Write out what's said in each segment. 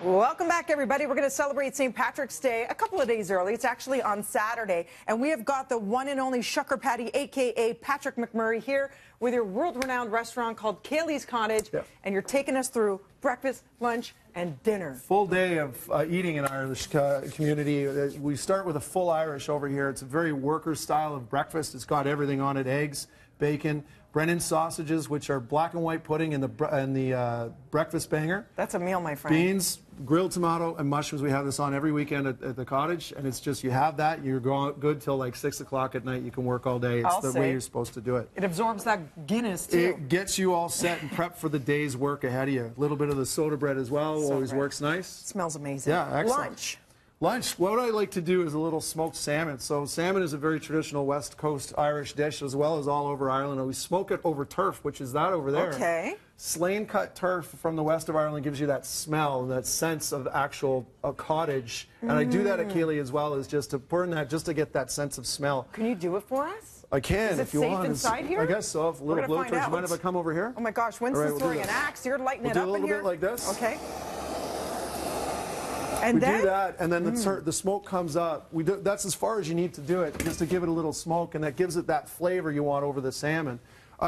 Welcome back, everybody. We're going to celebrate St. Patrick's Day a couple of days early. It's actually on Saturday. And we have got the one and only Shucker Paddy, a.k.a. Patrick McMurray, here with your world-renowned restaurant called Ceili's Cottage. Yep. And you're taking us through breakfast, lunch, and dinner. Full day of eating in Irish community. We start with a full Irish over here. It's a very worker style of breakfast. It's got everything on it: eggs, bacon, Brennan sausages, which are black and white pudding in the breakfast banger. That's a meal, my friend. Beans, grilled tomato, and mushrooms. We have this on every weekend at the cottage, and it's just, you have that, you're good till like 6 o'clock at night. You can work all day. It's the way you're supposed to do it. It absorbs that Guinness, too. It gets you all set and prepped for the day's work ahead of you. A little bit of the soda bread as well. Always works nice. Smells amazing. Yeah, excellent. Lunch, what I like to do is a little smoked salmon. So salmon is a very traditional West Coast Irish dish, as well as all over Ireland. We smoke it over turf, which is that over there. Okay. Slain cut turf from the west of Ireland gives you that smell and that sense of actual cottage. And I do that at Ceili as well, is just to pour in that, just to get that sense of smell. Can you do it for us? I can, if you want. Is it safe inside here? I guess so. If a little blowtorch. You mind if I come over here? Oh my gosh, Winston's throwing an axe. You're lighting it up in here. We'll do a little bit like this. Okay. And we do that, and then the smoke comes up. That's as far as you need to do it, just to give it a little smoke, and that gives it that flavor you want over the salmon.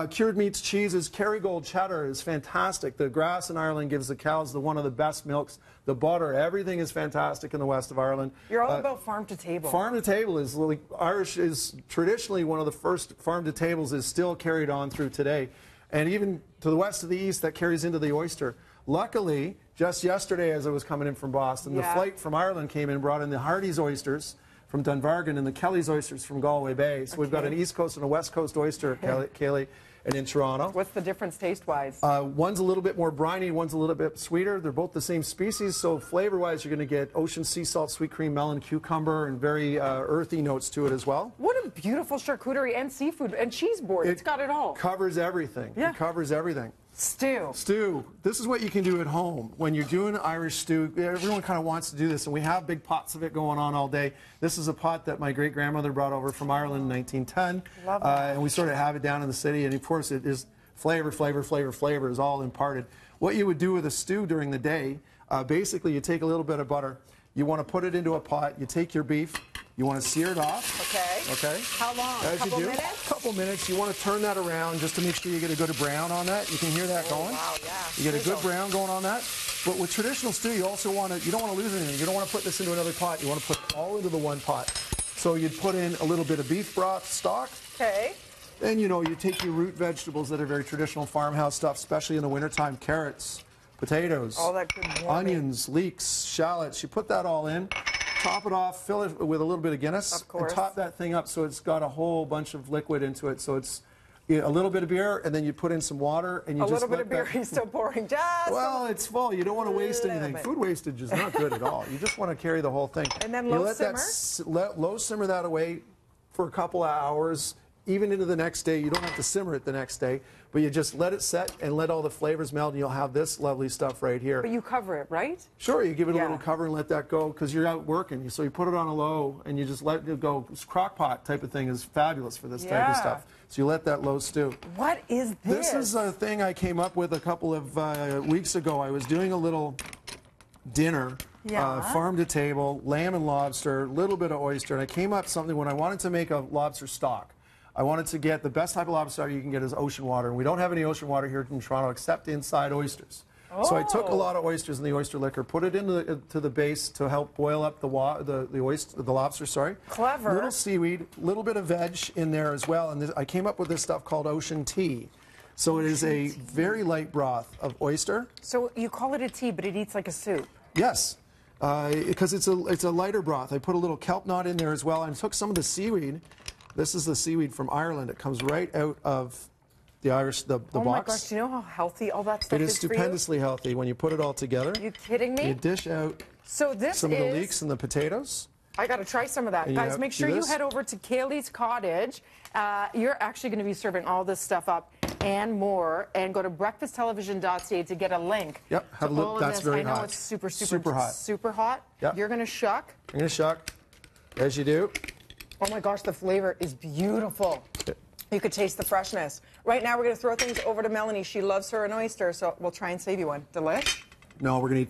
Cured meats, cheeses, Kerrygold cheddar is fantastic. The grass in Ireland gives the cows one of the best milks. The butter, everything is fantastic in the west of Ireland. You're all about farm to table. Farm to table is Irish is traditionally one of the first farm to tables, is still carried on through today, and even to the west of the east that carries into the oyster. Luckily, just yesterday as I was coming in from Boston, the flight from Ireland came in and brought in the Hardy's oysters from Dunbarton and the Kelly's oysters from Galway Bay. So we've got an East Coast and a West Coast oyster at Ceili and in Toronto. What's the difference taste-wise? One's a little bit more briny, one's a little bit sweeter. They're both the same species, so flavor-wise you're going to get ocean sea salt, sweet cream, melon, cucumber, and very earthy notes to it as well. What a beautiful charcuterie and seafood and cheese board. It's got it all. Covers everything. Yeah. It covers everything. Stew. Stew. This is what you can do at home. When you're doing Irish stew, everyone kind of wants to do this, and we have big pots of it going on all day. This is a pot that my great-grandmother brought over from Ireland in 1910. Love that. And we sort of have it down in the city, and of course it is flavor is all imparted. What you would do with a stew during the day, basically you take a little bit of butter, you want to put it into a pot, you take your beef, you want to sear it off. Okay. Okay. How long? As you do, a couple minutes. You want to turn that around just to make sure you get a good brown on that. You can hear that going. Wow, yeah. You get a good brown going on that. But with traditional stew, you also want to, you don't want to lose anything. You don't want to put this into another pot. You want to put it all into the one pot. So you'd put in a little bit of beef broth stock. Okay. Then, you know, you take your root vegetables that are very traditional farmhouse stuff, especially in the wintertime: carrots, potatoes, all that good onions, leeks, shallots. You put that all in. Top it off, fill it with a little bit of Guinness, of course, and top that thing up so it's got a whole bunch of liquid into it. So it's a little bit of beer, and then you put in some water, and you just let that... A little bit of beer, he's still pouring. Well, it's full. You don't want to waste anything. Food wastage is not good at all. You just want to carry the whole thing. And then low simmer? Low simmer that away for a couple of hours, even into the next day. You don't have to simmer it the next day, but you just let it set and let all the flavors melt, and you'll have this lovely stuff right here. But you cover it, right? Sure, you give it a little cover and let that go, because you're out working. So you put it on a low and you just let it go. This crock pot type of thing is fabulous for this type of stuff. So you let that low stew. What is this? This is a thing I came up with a couple of weeks ago. I was doing a little dinner, farm to table, lamb and lobster, a little bit of oyster, and I came up with something when I wanted to make a lobster stock. I wanted to get the best type of lobster you can get is ocean water, and we don't have any ocean water here in Toronto except inside oysters. Oh. So I took a lot of oysters in the oyster liquor, put it into the base to help boil up the lobster. Sorry. Clever. Little seaweed, little bit of veg in there as well, and I came up with this stuff called ocean tea. So it is a very light broth of oyster. So you call it a tea, but it eats like a soup. Yes, because it's a lighter broth. I put a little kelp knot in there as well, and took some of the seaweed. This is the seaweed from Ireland. It comes right out of the Irish, the box. Oh my gosh, do you know how healthy all that stuff is for you? It is stupendously healthy when you put it all together. Are you kidding me? You dish out some of the leeks and the potatoes. I got to try some of that. And guys, make sure you head over to Ceili's Cottage. You're actually going to be serving all this stuff up and more. And go to breakfasttelevision.ca to get a link. Yep, have a look. That's very hot. I know it's super hot. Super hot. Yep. You're going to shuck. I'm going to shuck, as you do. Oh my gosh, the flavor is beautiful. You could taste the freshness. Right now, we're going to throw things over to Melanie. She loves her an oyster, so we'll try and save you one. Delish? No, we're going to eat them.